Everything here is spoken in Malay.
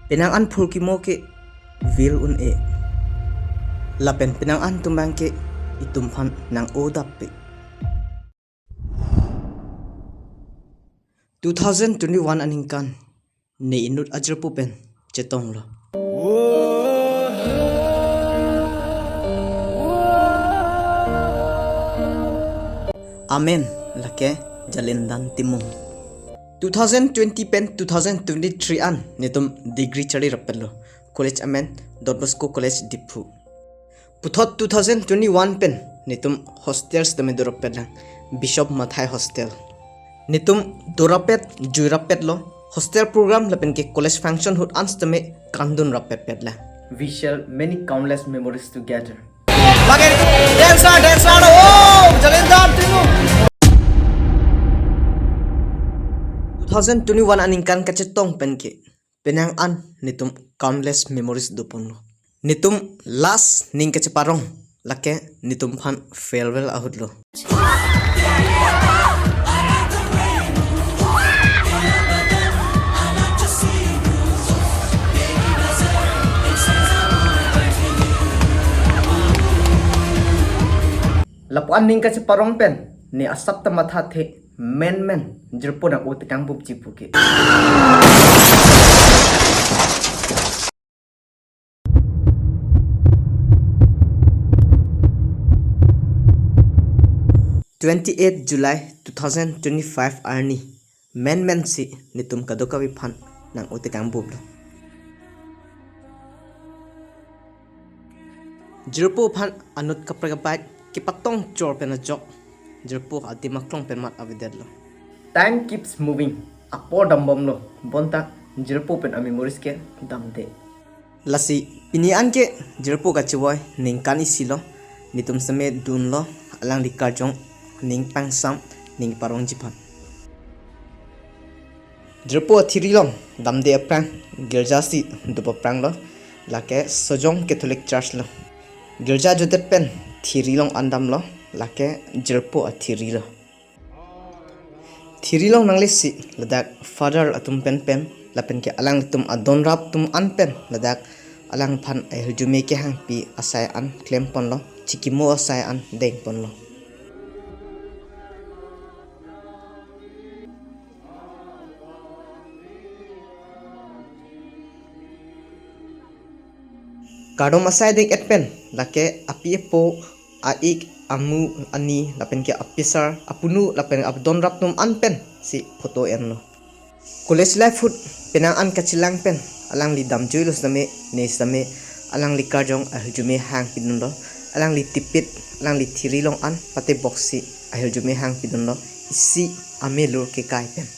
Penang an phul ki mo ke vil un e. Lapen penang an tumbang ke itum phan nang o dap pe. 2021 aningkan ne inut Jirpo pen chetong lo. Amen lake jalendan timung. 2020 pen 2023 an netum degree chari rappello college amen Bosco college diphu. Puthot 2021 pen netum hostels tame doroppelang bishop mathai hostel. Nitum dorapet juirapet lo hostel program lapen ke college function hut anstame kandun rapet pedla. We share many countless memories together. Lagi dance oh jalendan timu. 2021 aningkan kecetong pen ke penang an nitum countless memories dupon lo. Nitum last ning keceparong lake nitum phan farewell ahut lo. Lapuan ning kasi parong pen ni asap ta matha the men Jirpo na uti kang bup jipuke. July 2025 arni men si nitum kadokawi phan nang uti kang bup lo. Jirpo phan anut kapragabat ki patong chor pen ajok Jirpo adim aklong pen mat avided lo. Time keeps moving apo dambom lo bonta Jirpo pen ami moris ke damde lasi pini an ke Jirpo ka chiboy ningkan isilo nitum same dun lo alang di akarjong ning pangsam ning parong jipan. Jirpo athiri long damde apran girja si dupa prang lo lake sojong catholic church lo girja jodet pen thiri long andam lo lake Jirpo athiri lo. Thiri long nang lesi ladak father atum pen lapen ke alang tum adon rap tum an pen ladak alang phan ahirjume kehang pi asai an klem pon lo chikimo asai an deng pon lo. Kadom asai deng et pen lake api po aik amu ani lapen ke apisar apunu lapen abdon rap tum an pen si photo en lo. College life food penang an kachilang pen alang li dam joy los dame ne same alang li karjong ahirjume hang pidun lo alang li tipit alang li thiri long an pate boxi ahirjume hang pidun lo isi ame lur ke kai pen.